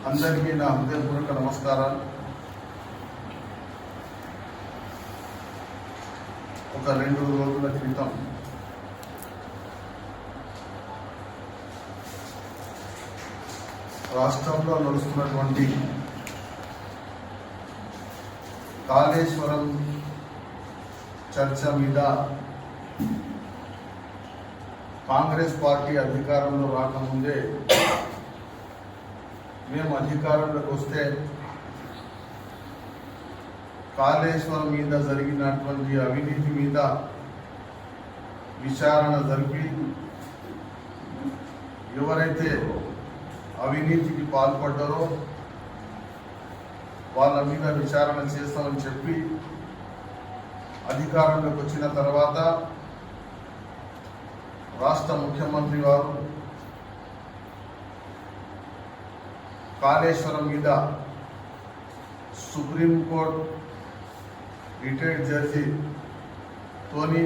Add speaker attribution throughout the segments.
Speaker 1: అందరికీ నా హృదయపూర్వక నమస్కారాలు. ఒక 2 రోజుల క్రితం రాష్ట్రంలో నడుస్తున్నటువంటి కాళేశ్వరం చర్చ మీద కాంగ్రెస్ పార్టీ అధికారంలో రాకముందే మేము అధికారంలోకి వస్తే కాళేశ్వరం మీద జరిగినటువంటి అవినీతి మీద విచారణ జరిపి ఎవరైతే అవినీతికి పాల్పడ్డారో వాళ్ళ మీద విచారణ చేస్తామని చెప్పి అధికారంలోకి వచ్చిన తర్వాత రాష్ట్ర ముఖ్యమంత్రి వారు కాళేశ్వరం మీద సుప్రీంకోర్టు రిటైర్డ్ జడ్జి తోని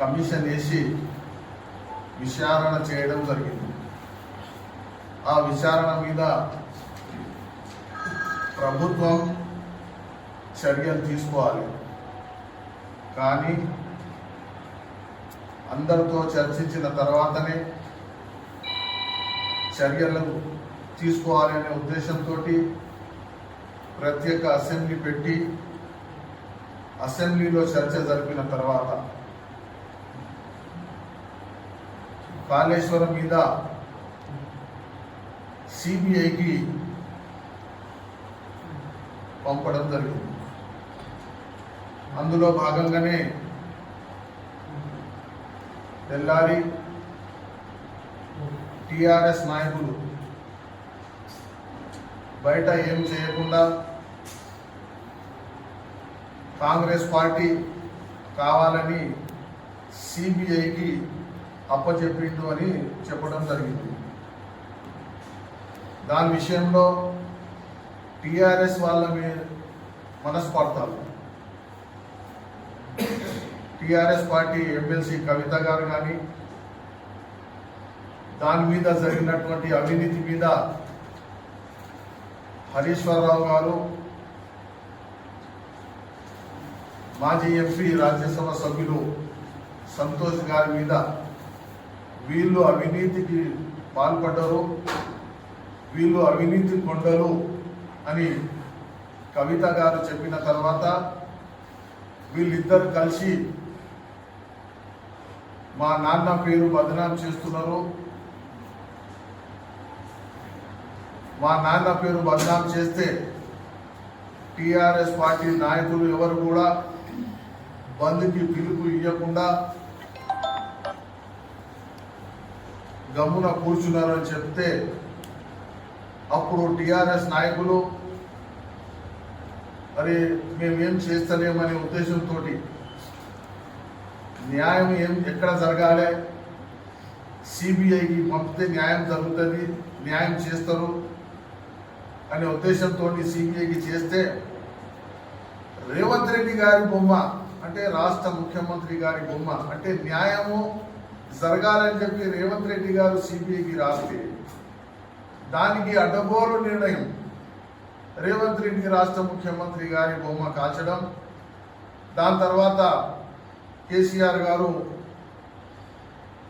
Speaker 1: కమిషన్ వేసి విచారణ చేయడం జరిగింది. ఆ విచారణ మీద ప్రభుత్వం చర్యలు తీసుకోవాలి, కానీ అందరితో చర్చించిన తర్వాతనే చర్యలు తీసుకోవాలనే ఉద్దేశంతో ప్రత్యేక అసెంబ్లీ పెట్టి అసెంబ్లీలో చర్చ జరిపిన తర్వాత కాళేశ్వరం మీద సిబిఐకి పంపడం జరిగింది. అందులో భాగంగానే తెల్లారి టిఆర్ఎస్ నాయకులు బయట ఏం చేయకుండా కాంగ్రెస్ పార్టీ కావాలని సిబిఐకి అప్పచెప్పిండు అని చెప్పడం జరిగింది. దాని విషయంలో టిఆర్ఎస్ వాళ్ళ మనస్పార్థాలు, టిఆర్ఎస్ పార్టీ ఎమ్మెల్సీ కవిత గారు కానీ దాని మీద జరిగినటువంటి అవినీతి మీద హరీశ్వరరావు గారు మాజీ ఎంపీ రాజ్యసభ సభ్యులు సంతోష్ గారి మీద వీళ్ళు అవినీతికి పాల్పడ్డారు, వీళ్ళు అవినీతి కొండలు అని కవిత గారు చెప్పిన తర్వాత వీళ్ళిద్దరు కలిసి మా నాన్న పేరు బదనాం చేస్తున్నారు, మా నాన్న పేరు బదనాం చేస్తే టిఆర్ఎస్ పార్టీ నాయకులు ఎవరు కూడా బంద్కి పిలుపు ఇవ్వకుండా గమ్మున కూర్చున్నారని చెప్తే అప్పుడు టిఆర్ఎస్ నాయకులు మరి మేమేం చేస్తలేమనే ఉద్దేశంతో న్యాయం ఎక్కడ జరగాలి, సిబిఐకి పంపితే న్యాయం జరుగుతుంది, న్యాయం చేస్తారు అనే ఉద్దేశంతో సిబిఐకి చేస్తే రేవంత్ రెడ్డి గారి బొమ్మ అంటే రాష్ట్ర ముఖ్యమంత్రి గారి బొమ్మ అంటే న్యాయము జరగాలని చెప్పి రేవంత్ రెడ్డి గారు సిబిఐకి రాస్తే దానికి అడ్డగోలు నిర్ణయం రేవంత్ రెడ్డి రాష్ట్ర ముఖ్యమంత్రి గారి బొమ్మ కాల్చడం. దాని తర్వాత కేసీఆర్ గారు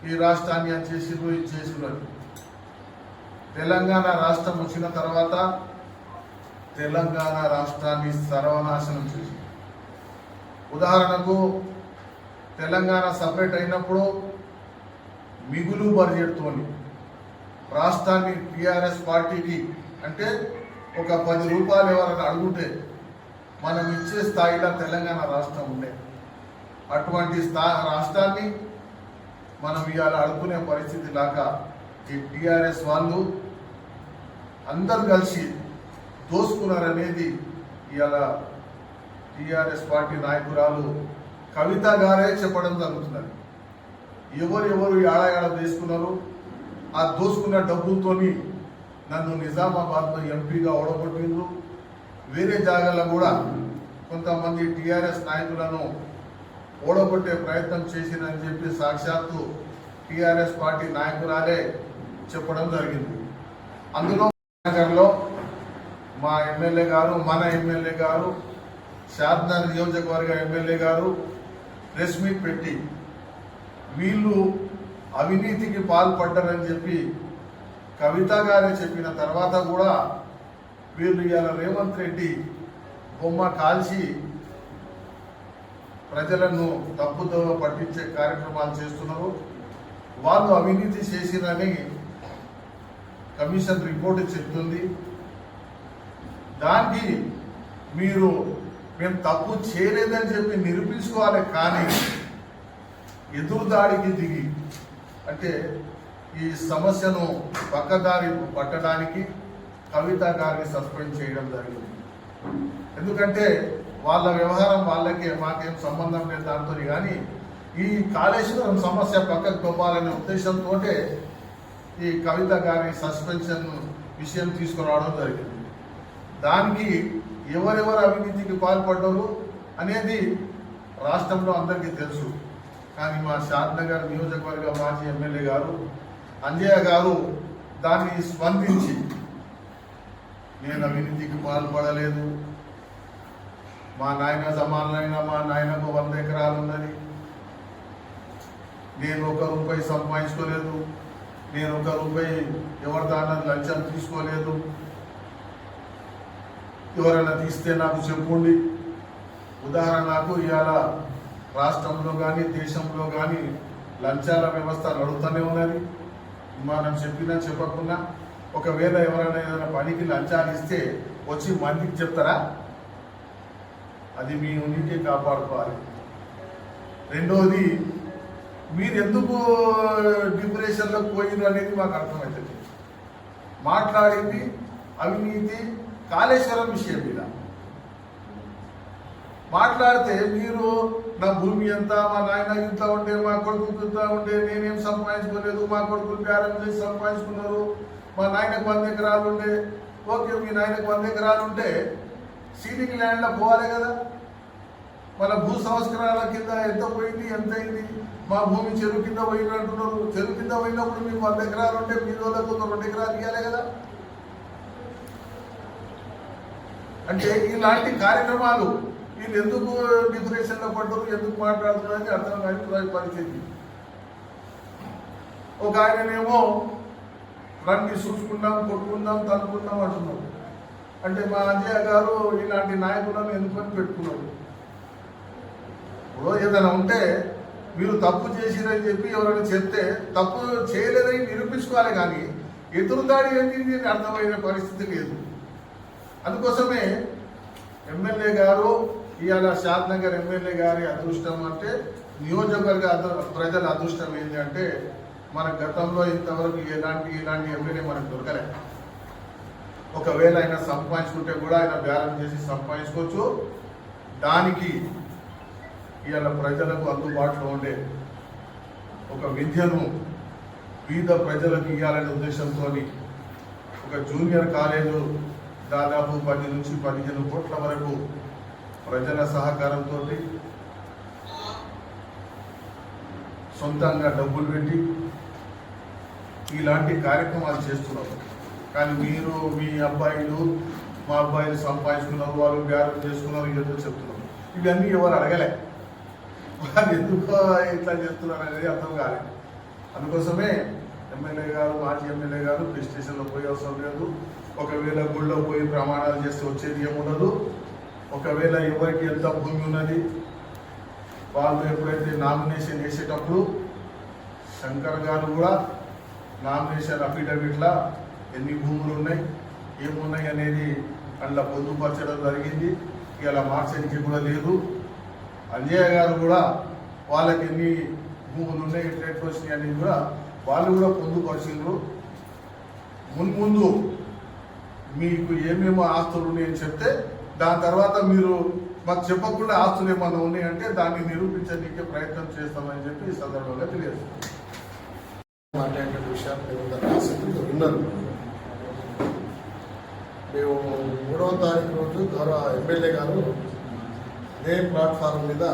Speaker 1: ఈ రాష్ట్రాన్ని అని చేసిరు. తెలంగాణ రాష్ట్రం వచ్చిన తర్వాత తెలంగాణ రాష్ట్రాన్ని సర్వనాశనం చేసి, ఉదాహరణకు తెలంగాణ సపరేట్ అయినప్పుడు మిగులు బడ్జెట్తో రాష్ట్రాన్ని టిఆర్ఎస్ పార్టీకి అంటే ఒక 10 రూపాయలు ఎవరైనా అడుగుతే మనం ఇచ్చే స్థాయిలో తెలంగాణ రాష్ట్రం ఉండే, అటువంటి రాష్ట్రాన్ని మనం ఇవాళ అడుగునే పరిస్థితి లాగా ఈ టిఆర్ఎస్ వాళ్ళు అందరు కలిసి దోసుకున్నారనేది ఇవాళ టిఆర్ఎస్ పార్టీ నాయకురాలు కవిత గారే చెప్పడం జరుగుతున్నది. ఎవరు ఏడాడ తీసుకున్నారు, ఆ దోసుకున్న డబ్బులతోని నన్ను నిజామాబాద్లో ఎంపీగా ఓడగొట్టిండ్రు, వేరే జాగాలో కూడా కొంతమంది టిఆర్ఎస్ నాయకులను ఓడగొట్టే ప్రయత్నం చేసిందని చెప్పి సాక్షాత్తు టిఆర్ఎస్ పార్టీ నాయకురాలే చెప్పడం జరిగింది. అందులో నగర్లో మా ఎమ్మెల్యే గారు, మన ఎమ్మెల్యే గారు, షాద్నగర్ నియోజకవర్గ ఎమ్మెల్యే గారు ప్రెస్ మీట్ పెట్టి వీళ్ళు అవినీతికి పాల్పడ్డారని చెప్పి కవిత గారే చెప్పిన తర్వాత కూడా వీళ్ళు ఇవాళ రేవంత్ రెడ్డి బొమ్మ కాల్చి ప్రజలను తప్పుతో పట్టించే కార్యక్రమాలు చేస్తున్నారు. వాళ్ళు అవినీతి చేసిరని కమిషన్ రిపోర్టు చెప్తుంది. దానికి మీరు మేము తప్పు చేయలేదని చెప్పి నిరూపించుకోవాలి, కానీ ఎదురుదాడికి దిగి అంటే ఈ సమస్యను పక్కదారి పట్టడానికి కవిత గారిని సస్పెండ్ చేయడం జరిగింది. ఎందుకంటే వాళ్ళ వ్యవహారం వాళ్ళకే, మాకేం సంబంధం లేదు దాంతో. కానీ ఈ కాళేశ్వరం సమస్య పక్కకు తొప్పాలనే ఉద్దేశంతో ఈ కవిత గారి సస్పెన్షన్ విషయం తీసుకురావడం జరిగింది. దానికి ఎవరెవరు అవినీతికి పాల్పడ్డారు అనేది రాష్ట్రంలో అందరికీ తెలుసు. కానీ మా షాద్నగర్ నియోజకవర్గ మాజీ ఎమ్మెల్యే గారు అంజయ్య గారు దాన్ని స్పందించి నేను అవినీతికి పాల్పడలేదు, మా నాయన జమానైనా మా నాయనకు 100 ఎకరాలు ఉన్నది, నేను 1 రూపాయి సంపాదించుకోలేదు, నేను 1 రూపాయి ఎవరి దాన్ని లంచం తీసుకోలేదు, ఎవరైనా తీస్తే నాకు చెప్పుకోండి. ఉదాహరణకు ఇవాళ రాష్ట్రంలో కానీ దేశంలో కానీ లంచాల వ్యవస్థ నడుస్తూనే ఉన్నది. మనం చెప్పినా చెప్పకున్నా ఒకవేళ ఎవరైనా ఏదైనా పనికి లంచాలు ఇస్తే వచ్చి మందికి చెప్తారా? అది మీ ఉనికి కాపాడుకోవాలి. రెండోది, మీరు ఎందుకు డిప్రెషన్లోకి పోయినారు అనేది మాకు అర్థమవుతుంది. మాట్లాడింది అవినీతి కాళేశ్వరం విషయం మీద మాట్లాడితే మీరు నా భూమి ఎంత, మా నాయన ఇంత ఉంటే, మా కొడుకు ఇంత ఉంటే, నేనేం సంపాదించుకోలేదు, మా కొడుకులు బేరం చేసి సంపాదించుకున్నారు, మా నాయనకు 100 ఎకరాలు ఉంటే, ఓకే మీ నాయనకు 100 ఎకరాలు ఉంటే సీలింగ్ ల్యాండ్లో పోవాలి కదా. మన భూ సంస్కరణల కింద ఎంత పోయింది, ఎంత అయింది, మా భూమి చెరువు కింద పోయింది అంటున్నారు. చెరువు కింద పోయినప్పుడు మీకు 100 ఎకరాలు ఉంటే మీ వాళ్ళకు ఒక 2 ఎకరాలు ఇవ్వాలి కదా. అంటే ఇలాంటి కార్యక్రమాలు వీళ్ళు ఎందుకు డిప్రెషన్లో పడ్డారు, ఎందుకు మాట్లాడుతున్నారని అర్థం కాని పరిస్థితి. ఒక ఆయననేమో రండి చూసుకుందాం, కొట్టుకుందాం, తనుకుందాం అంటున్నారు. అంటే మా అంజయ్య గారు ఇలాంటి నాయకులను ఎందుకని పెట్టుకున్నారు. ఇప్పుడు ఏదైనా ఉంటే మీరు తప్పు చేసిరని చెప్పి ఎవరైనా చెప్తే తప్పు చేయలేదని నిరూపించుకోవాలి, కానీ ఎదురుదాడి ఏంటి అర్థమయ్యే పరిస్థితి లేదు. అందుకోసమే ఎమ్మెల్యే గారు ఇవాళ షాద్నగర్ ఎమ్మెల్యే గారి అదృష్టం అంటే, నియోజకవర్గ ప్రజల అదృష్టం ఏంటి అంటే, మన గతంలో ఇంతవరకు ఇలాంటి ఎమ్మెల్యే మనకు దొరకలే. ఒకవేళ ఆయన సంపాదించుకుంటే కూడా ఆయన బ్యాలెన్స్ చేసి సంపాదించుకోవచ్చు. దానికి ఇవాళ ప్రజలకు అందుబాటులో ఉండే ఒక విద్యను పేద ప్రజలకు ఇవ్వాలనే ఉద్దేశంతో ఒక జూనియర్ కాలేజు దాదాపు 10 నుంచి 15 కోట్ల వరకు ప్రజల సహకారంతో సొంతంగా డబ్బులు పెట్టి ఇలాంటి కార్యక్రమాలు చేస్తున్నారు. కానీ మీరు మీ అబ్బాయిలు మా అబ్బాయిలు సంపాదించుకున్నారు, వాళ్ళు బ్యారం చేసుకున్నారు, ఏదో చెప్తున్నారు. ఇవన్నీ ఎవరు అడగలే, వాళ్ళు ఎందుకో ఇట్లా చేస్తున్నారు అనేది అర్థం కాలేదు. అందుకోసమే ఎమ్మెల్యే గారు, మాజీ ఎమ్మెల్యే గారు ప్లే స్టేషన్లో పోయే అవసరం లేదు. ఒకవేళ గుళ్ళో పోయి ప్రమాణాలు చేస్తే వచ్చేది ఏముండదు. ఒకవేళ ఎవరికి ఎంత భూమి ఉన్నది, వాళ్ళు ఎప్పుడైతే నామినేషన్ వేసేటప్పుడు శంకర్ గారు కూడా నామినేషన్ అఫిడవిట్లా ఎన్ని భూములు ఉన్నాయి, ఏమున్నాయి అనేది అందులో పొందుపరచడం జరిగింది. ఇలా మార్చడానికి కూడా లేదు. అంజయ్య గారు కూడా వాళ్ళకి ఎన్ని భూములు ఉన్నాయి, ఎట్లా వచ్చినాయి అనేది కూడా వాళ్ళు కూడా పొందుపరిచిండ్రు. ముందు మీకు ఏమేమో ఆస్తులు ఉన్నాయని చెప్తే దాని తర్వాత మీరు మాకు చెప్పకుండా ఆస్తులు ఏమన్నా ఉన్నాయంటే దాన్ని నిరూపించడానికి ప్రయత్నం చేస్తామని చెప్పి ఈ సందర్భంగా తెలియజేస్తాం.
Speaker 2: మాట్లాడే విషయాలు ఆసక్తితో విన్నారు. మేము 3వ తారీఖు రోజు గౌరవ ఎమ్మెల్యే గారు ఇదే ప్లాట్ఫారం మీద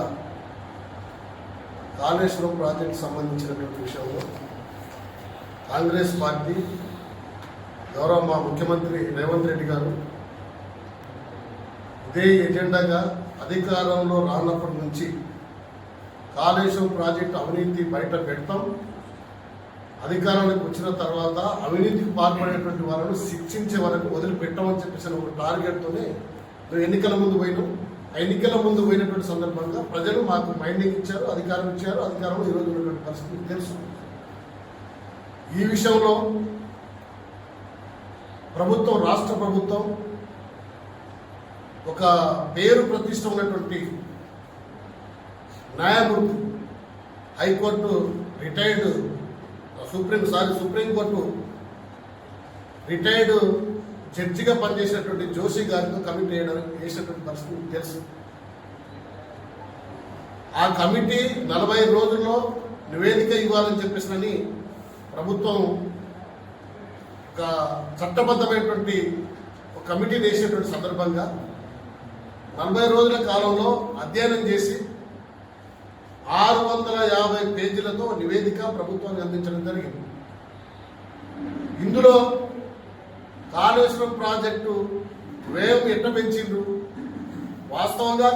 Speaker 2: కాళేశ్వరం ప్రాజెక్టు సంబంధించినటువంటి విషయంలో కాంగ్రెస్ పార్టీ గౌరవ మా ముఖ్యమంత్రి రేవంత్ రెడ్డి గారు ఇదే ఎజెండాగా అధికారంలో రానప్పటి నుంచి కాళేశ్వరం ప్రాజెక్టు అవినీతి బయట పెడతాం, అధికారానికి వచ్చిన తర్వాత అవినీతికి పాల్పడేటువంటి వాళ్ళను శిక్షించే వరకు వదిలిపెట్టమని చెప్పేసి ఒక టార్గెట్తోనే మేము ఎన్నికల ముందు పోయినాం. ఆ ఎన్నికల ముందు పోయినటువంటి సందర్భంగా ప్రజలు మాకు మైండింగ్ ఇచ్చారు, అధికారం ఇచ్చారు. అధికారంలో ఈరోజు ఉన్నటువంటి పరిస్థితి తెలుసు. ఈ విషయంలో ప్రభుత్వం, రాష్ట్ర ప్రభుత్వం ఒక పేరు ప్రతిష్ట ఉన్నటువంటి న్యాయమూర్తి, హైకోర్టు రిటైర్డ్ సుప్రీంకోర్టు రిటైర్డ్ జడ్జిగా పనిచేసినటువంటి జోషి గారితో కమిటీ వేసినటువంటి పరిస్థితి తెలుసు. ఆ కమిటీ 40 రోజుల్లో నివేదిక ఇవ్వాలని చెప్పేసి ప్రభుత్వం ఒక చట్టబద్ధమైనటువంటి ఒక కమిటీని వేసినటువంటి సందర్భంగా 40 రోజుల కాలంలో అధ్యయనం చేసి 650 పేజీలతో నివేదిక ప్రభుత్వానికి అందించడం జరిగింది. ఇందులో కాళేశ్వరం ప్రాజెక్టు వ్యయం ఎట్ట పెంచిండ్రు, వాస్తవంగా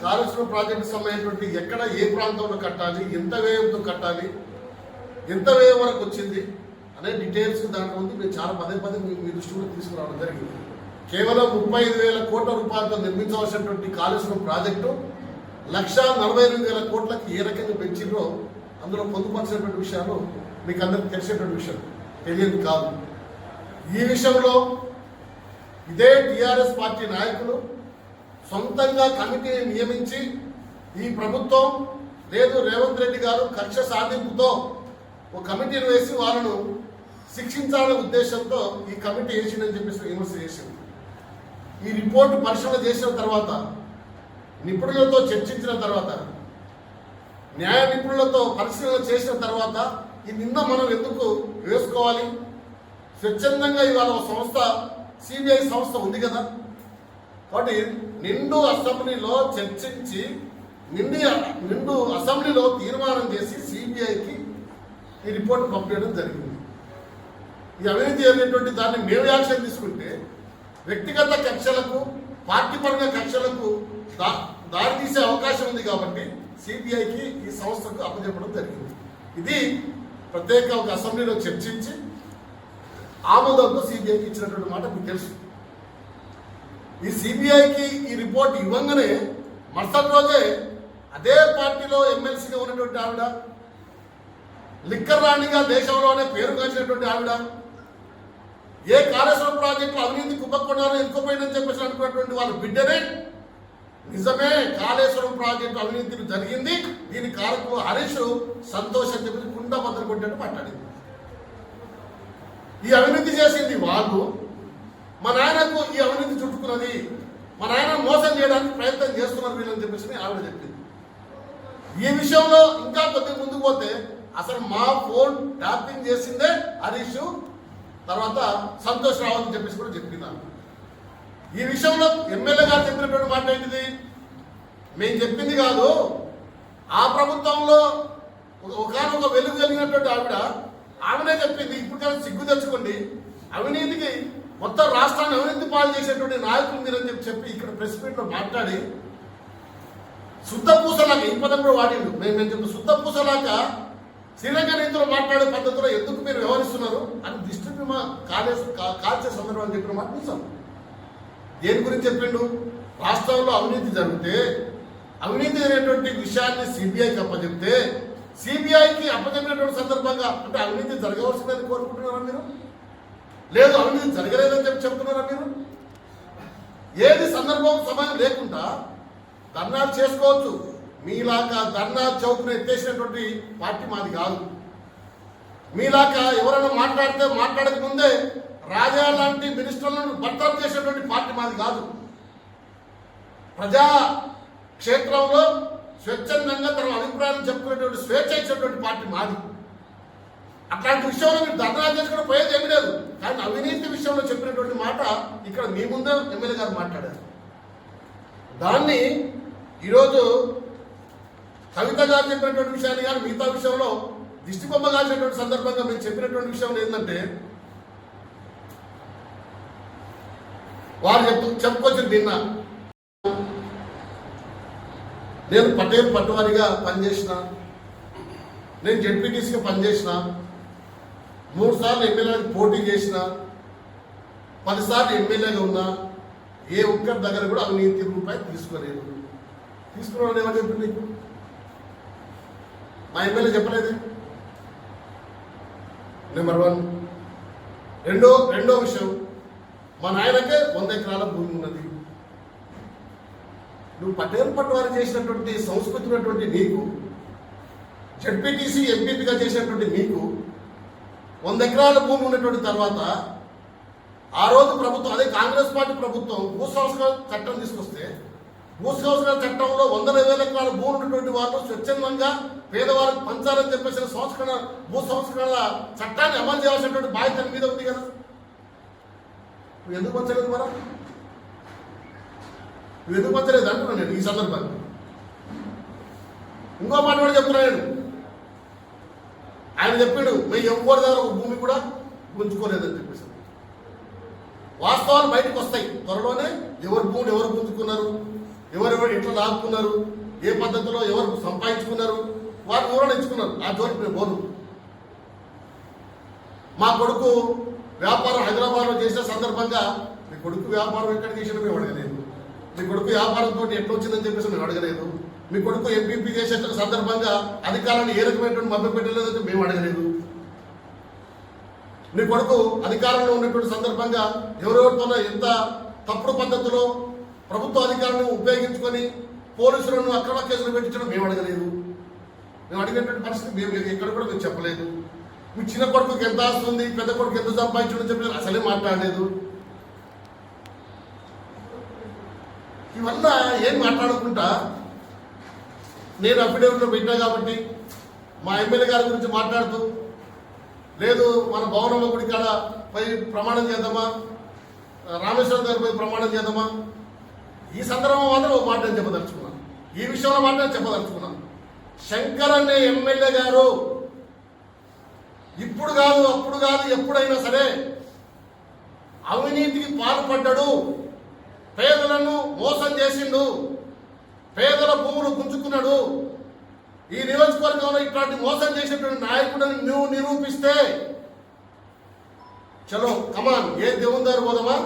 Speaker 2: కాళేశ్వరం ప్రాజెక్టు సంబంధించినటువంటి ఎక్కడ ఏ ప్రాంతంలో కట్టాలి, ఎంత వ్యయంతో కట్టాలి, ఎంత వ్యయం వరకు వచ్చింది అనే డీటెయిల్స్ దాంట్లో ఉంది. మేము చాలా పదే మీ దృష్టిలో తీసుకురావడం జరిగింది. కేవలం 35,000 కోట్ల రూపాయలతో నిర్మించవలసినటువంటి కాళేశ్వరం ప్రాజెక్టు 1,48,000 కోట్లకి ఏ రకంగా పెంచిండ్రో అందులో పొందుపరిచినటువంటి విషయాలు మీకు అందరికి తెలిసేటువంటి విషయం, తెలియదు కాదు. ఈ విషయంలో ఇదే టీఆర్ఎస్ పార్టీ నాయకులు సొంతంగా కమిటీని నియమించి ఈ ప్రభుత్వం లేదు రేవంత్ రెడ్డి గారు కక్ష సాధింపుతో ఒక కమిటీని వేసి వాళ్ళను శిక్షించాలనే ఉద్దేశంతో ఈ కమిటీ వేసిందని చెప్పేసి విమర్శ చేసింది. ఈ రిపోర్టు పరిశీలన చేసిన తర్వాత, నిపుణులతో చర్చించిన తర్వాత, న్యాయ నిపుణులతో పరిశీలన చేసిన తర్వాత ఈ నిన్న మనం ఎందుకు వేసుకోవాలి, స్వచ్ఛందంగా ఇవాళ ఒక సంస్థ సిబిఐ సంస్థ ఉంది కదా, కాబట్టి నిండు అసెంబ్లీలో చర్చించి నిండు అసెంబ్లీలో తీర్మానం చేసి సిబిఐకి ఈ రిపోర్ట్ పంపించడం జరిగింది. ఈ అవినీతి అనేటువంటి దాన్ని మేము యాక్షన్ తీసుకుంటే వ్యక్తిగత కక్షలకు, పార్టీ పరంగా కక్షలకు దారితీసే అవకాశం ఉంది కాబట్టి సిబిఐకి ఈ సంస్థకు అప్పచెప్పడం జరిగింది. ఇది ప్రత్యేక ఒక అసెంబ్లీలో చర్చించి ఆమోదంతో సిబిఐకి ఇచ్చినటువంటి మాట మీకు తెలుసు. ఈ సిబిఐకి ఈ రిపోర్ట్ ఇవ్వగానే మరుసటి రోజే అదే పార్టీలో ఎమ్మెల్సీగా ఉన్నటువంటి ఆవిడ, లిక్కర్ రాణిగా దేశంలోనే పేరుగాంచినటువంటి ఆవిడ, ఏ కాళేశ్వరం ప్రాజెక్టు అవినీతి కుప్పకొండాలో ఎత్తుకుపోయిందని చెప్పేసి అనుకున్నటువంటి వాళ్ళ బిడ్డనే నిజమే కాళేశ్వరం ప్రాజెక్టు అవినీతి జరిగింది, దీని కారకులు హరీష్ సంతోష్ అని చెప్పేసి కుండ బద్దలు కొట్టేట్టు మాట్లాడింది. ఈ అవినీతి చేసింది వాళ్ళు, మా నాయనకు ఈ అవినీతి చుట్టుకున్నది, మా నాయన మోసం చేయడానికి ప్రయత్నం చేస్తున్నారు వీళ్ళని చెప్పేసి ఆవిడ చెప్పింది. ఈ విషయంలో ఇంకా కొద్దిగా ముందుకు పోతే అసలు మా ఫోన్ ట్యాపింగ్ చేసిందే హరీష్, తర్వాత సంతోష్ రావు అని చెప్పేసి కూడా చెప్పినాను. ఈ విషయంలో ఎమ్మెల్యే గారు చెప్పినటువంటి మాట ఏంటిది, మేము చెప్పింది కాదు, ఆ ప్రభుత్వంలో ఒకనొక వెలుగు కలిగినటువంటి ఆవిడే చెప్పింది. ఇప్పుడు కానీ సిగ్గు తెచ్చుకోండి, అవినీతికి మొత్తం రాష్ట్రాన్ని అవినీతి పాలు చేసేటువంటి నాయకులు మీరని చెప్పి ఇక్కడ ప్రెస్ మీట్లో మాట్లాడి శుద్ధ పూసలాగా ఈ పదం కూడా వాడిండు. మేము చెప్పి శుద్ధ పూసలాగా శ్రీలంక నీతిలో మాట్లాడే పద్ధతిలో ఎందుకు మీరు వ్యవహరిస్తున్నారు అని దిష్టి కాల్చే సందర్భం చెప్పిన మాట నిజం. దేని గురించి చెప్పిండు, రాష్ట్రంలో అవినీతి జరిగితే అవినీతి అనేటువంటి విషయాన్ని సిబిఐకి అప్పచెప్తే, సిబిఐకి అప్పచెప్పినటువంటి సందర్భంగా అంటే అవినీతి జరగవలసిందని కోరుకుంటున్నారా మీరు, లేదు అవినీతి జరగలేదని చెప్పి చెప్తున్నారా మీరు? ఏది సందర్భం సమయం లేకుండా ధర్నాలు చేసుకోవచ్చు. మీలాగా ధర్నా చౌక్ను ఎత్తేసినటువంటి పార్టీ మాది కాదు. మీలాగా ఎవరైనా మాట్లాడక ముందే రాజా లాంటి మినిస్టర్లను బర్తరఫ్ చేసేటువంటి పార్టీ మాది కాదు. ప్రజా క్షేత్రంలో స్వచ్ఛందంగా తన అభిప్రాయాలు చెప్పుకునేటువంటి స్వేచ్ఛ ఇచ్చేటువంటి పార్టీ మాది. అట్లాంటి విషయంలో మీరు ధర్నా చేసుకుని పోయేది ఏమీ లేదు. కానీ అవినీతి విషయంలో చెప్పినటువంటి మాట ఇక్కడ మీ ముందే ఎమ్మెల్యే గారు మాట్లాడారు. దాన్ని ఈరోజు కవిత గారు చెప్పినటువంటి విషయాన్ని కానీ మిగతా విషయంలో దిష్టి బొమ్మ కాల్చినటువంటి సందర్భంగా మేము చెప్పినటువంటి విషయం ఏంటంటే, వారు చెప్పుకొచ్చి నిన్న నేను పటేల్ పట్టువారిగా పనిచేసిన, నేను జెడ్పీటీసీగా పనిచేసిన, 3 సార్లు ఎమ్మెల్యేలకు పోటీ చేసిన, 10 సార్లు ఎమ్మెల్యేగా ఉన్నా, ఏ ఒక్కరి దగ్గర కూడా అవినీతి రూపాయి తీసుకోలేదు. తీసుకున్నాడు ఏమని చెప్పింది నీకు? మా ఎమ్మెల్యే చెప్పలేదే. నెంబర్ 1. రెండో విషయం, మా నాయనకే 100 ఎకరాల భూమి ఉన్నది. నువ్వు పటేల్ పట్టువారు చేసినటువంటి సంస్కృతి ఉన్నటువంటి నీకు, జెడ్పీటీసీ ఎంపీపీగా చేసినటువంటి నీకు 100 ఎకరాల భూమి ఉన్నటువంటి తర్వాత ఆ రోజు ప్రభుత్వం, అదే కాంగ్రెస్ పార్టీ ప్రభుత్వం భూ సంస్కరణ చట్టం తీసుకొస్తే, భూ సంస్కరణ చట్టంలో 100,000 ఎకరాల భూమి ఉన్నటువంటి వాళ్ళు స్వచ్ఛందంగా పేదవాళ్ళకు పంచాలని చెప్పేసిన భూ సంస్కరణ చట్టాన్ని అమలు చేయాల్సినటువంటి బాధ్యత మీద ఉంది కదా. నువ్వు ఎందుకు పంచలేదు మరా? నువ్వు ఎందుకు పంచలేదు అంటున్నాను నేను ఈ సందర్భంగా. ఇంకో మాట కూడా చెప్తున్నాను, ఆయన చెప్పాడు మేము ఎవరి దగ్గర ఒక భూమి కూడా గుంజుకోలేదని చెప్పేసి. వాస్తవాలు బయటకు వస్తాయి త్వరలోనే. ఎవరు భూములు ఎవరు గుంజుకున్నారు, ఎవరెవరు ఎట్లా లాక్కున్నారు, ఏ పద్ధతిలో ఎవరు సంపాదించుకున్నారు, వారు వివరణ ఇచ్చుకున్నారు. ఆ జోలికి మేము పోను. మా కొడుకు వ్యాపారం హైదరాబాద్లో చేసిన సందర్భంగా, మీ కొడుకు వ్యాపారం ఎక్కడ చేసినా మేము అడగలేదు. మీ కొడుకు వ్యాపారంతో ఎట్లా వచ్చిందని చెప్పేసి మేము అడగలేదు. మీ కొడుకు ఎంపీపీ చేసే సందర్భంగా అధికారాన్ని ఏ రకమైనటువంటి మభ్య పెట్టలేదని మేము అడగలేదు. మీ కొడుకు అధికారంలో ఉన్నటువంటి సందర్భంగా ఎవరెవరితోనో ఎంత తప్పుడు పద్ధతిలో ప్రభుత్వ అధికారాన్ని ఉపయోగించుకొని పోలీసులను అక్రమ కేసులు పెట్టించడం మేము అడగలేదు. మేము అడిగినటువంటి పరిస్థితి మేము ఎక్కడ కూడా మేము చెప్పలేదు. మీ చిన్న కొడుకుకి ఎంత ఆస్తుంది, పెద్ద కొడుకు ఎంత సంపాదించడం చెప్పి అసలే మాట్లాడలేదు. ఇవల్ల ఏం మాట్లాడకుండా నేను అఫిడేవిట్లో పెట్టినా కాబట్టి మా ఎమ్మెల్యే గారి గురించి మాట్లాడుతూ, లేదు మన భవనంలో గుడి కాడ పోయి ప్రమాణం చేద్దామా, రామేశ్వరం దగ్గర పోయి ప్రమాణం చేద్దామా, ఈ సందర్భం మాత్రం ఒక మాట నేను చెప్పదలుచుకున్నాను. ఈ విషయంలో మాట నేను చెప్పదలుచుకున్నాను. శంకర్ అనే ఎమ్మెల్యే గారు ఇప్పుడు కాదు, అప్పుడు కాదు, ఎప్పుడైనా సరే అవినీతికి పాల్పడ్డాడు, పేదలను మోసం చేసిండు, పేదల భూములు గుంజుకున్నాడు. ఈ నియోజకవర్గంలో ఇట్లాంటి మోసం చేసినటువంటి నాయకుడిని నువ్వు నిరూపిస్తే చలో కమాన్, ఏ దేవుని దగ్గర పోదామా,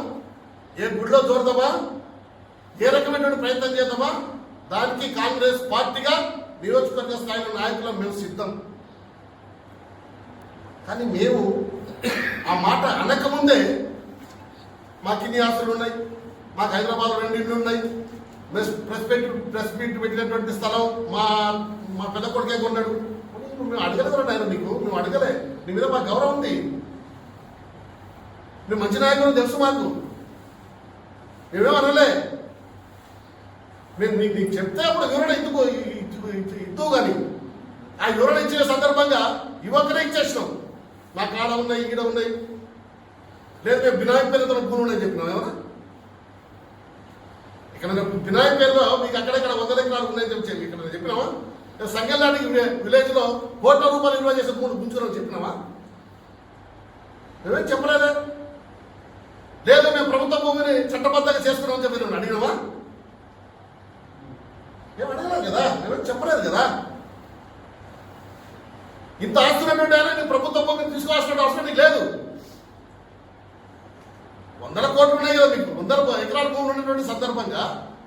Speaker 2: ఏ గుడిలో చూడదామా, ఏ రకమైనటువంటి ప్రయత్నం చేద్దామా, దానికి కాంగ్రెస్ పార్టీగా నియోజకవర్గ స్థాయిలో నాయకులు మేము సిద్ధం. కానీ మేము ఆ మాట అనకముందే మాకు ఇన్ని ఆస్తులు ఉన్నాయి, మాకు హైదరాబాద్లో 2 ఇళ్ళు ఉన్నాయి, ప్రెస్ మీట్ పెట్టినటువంటి స్థలం మా పెద్ద కొడుకే కొన్నాడు. మేము అడగలేదు ఆయన, మేము అడగలే. నీ మీద మాకు గౌరవం ఉంది, నువ్వు మంచి నాయకులు తెలుసు మాకు, మేమేం అనలే. మేము నీకు చెప్తే అప్పుడు వివరణ ఇద్దు కానీ ఆ వివరణ ఇచ్చిన సందర్భంగా యువకులే ఇచ్చేసినాం. మా కాడ ఉన్నాయి, ఈడ ఉన్నాయి, లేదు మేము బినామీ పేరుతో భూములు ఉన్నాయని చెప్పినాం. ఏమన్నా ఇక్కడ బినామీ పేరులో మీకు అక్కడెక్కడ 100 ఎకరాలు ఉన్నాయని చెప్పి ఇక్కడ చెప్పినావా? సంగల్లాంటి విలేజ్లో కోట్ల రూపాయలు విలువ చేసే భూములు గుంచుకున్నామని చెప్పినావా? మేమేం చెప్పలేదా? లేదు మేము ప్రభుత్వ భూమిని చట్టబద్ధంగా చేసుకున్నామని చెప్పి మేము అడిగినావా? మేము అడగలేదు కదా, మేమేం చెప్పలేదు కదా. ఇంత ఆస్తున్నటువంటి ఆయన నీ ప్రభుత్వ భూమిని తీసుకోవాల్సిన అవసరం నీకు లేదు. 100 కోట్లు ఉన్నాయి కదా మీకు, 100 ఎకరాల భూములు ఉన్నటువంటి సందర్భంగా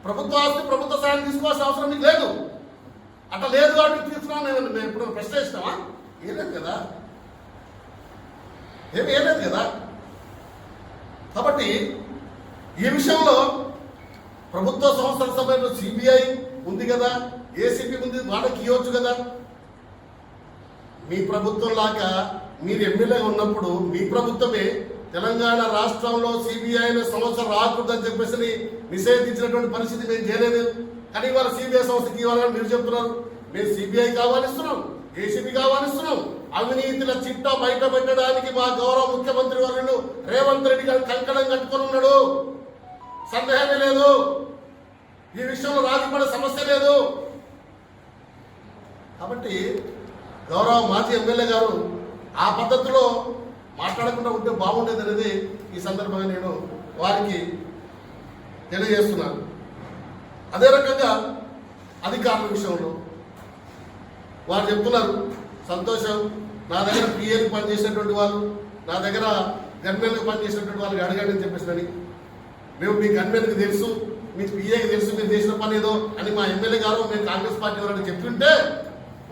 Speaker 2: ప్రభుత్వ ఆస్తి ప్రభుత్వ సాయం తీసుకోవాల్సిన అవసరం మీకు లేదు. అట్లా లేదు కాబట్టి తీసుకున్నాం మేము ఇప్పుడు ప్రశ్న ఇస్తామా? ఏలేదు కదా, ఏమి ఏలేదు కదా. కాబట్టి ఈ విషయంలో ప్రభుత్వ సంస్థల సమయంలో సిబిఐ ఉంది కదా, ఏసీబీ ఉంది, వాళ్ళకి ఇవ్వచ్చు కదా. మీ ప్రభుత్వం లాగా మీరు ఎమ్మెల్యే ఉన్నప్పుడు మీ ప్రభుత్వమే తెలంగాణ రాష్ట్రంలో సిబిఐ సంస్థ రాకూడదని చెప్పేసి నిషేధించినటువంటి పరిస్థితి మేము చేయలేదు. కానీ ఇవాళ సిబిఐ సంస్థకి ఇవ్వాలని మీరు చెప్తున్నారు. మేము సిబిఐ కావాలిస్తున్నాం, ఏసీబీ కావాలిస్తున్నాం. అవినీతిల చిట్టా బయట పెట్టడానికి మా గౌరవ ముఖ్యమంత్రి వర్యులు రేవంత్ రెడ్డి గారు కంకణం కట్టుకొని ఉన్నాడు. సందేహమే లేదు, ఈ విషయంలో రాజీపడే సమస్య లేదు. కాబట్టి గౌరవ మాజీ ఎమ్మెల్యే గారు ఆ పద్ధతిలో మాట్లాడకుండా ఉంటే బాగుండేది అనేది ఈ సందర్భంగా నేను వారికి తెలియజేస్తున్నాను. అదే రకంగా అధికారుల విషయంలో వారు చెప్తున్నారు, సంతోషం, నా దగ్గర పిఏకి పనిచేసినటువంటి వాళ్ళు, నా దగ్గర గన్మెన్కి పనిచేసినటువంటి వాళ్ళకి అడగండి అని చెప్పేసి, మేము మీ గన్మెన్కి తెలుసు, మీ పిఏకి తెలుసు మీరు చేసిన పని ఏదో అని మా ఎమ్మెల్యే గారు మేము కాంగ్రెస్ పార్టీ వాళ్ళని చెప్తుంటే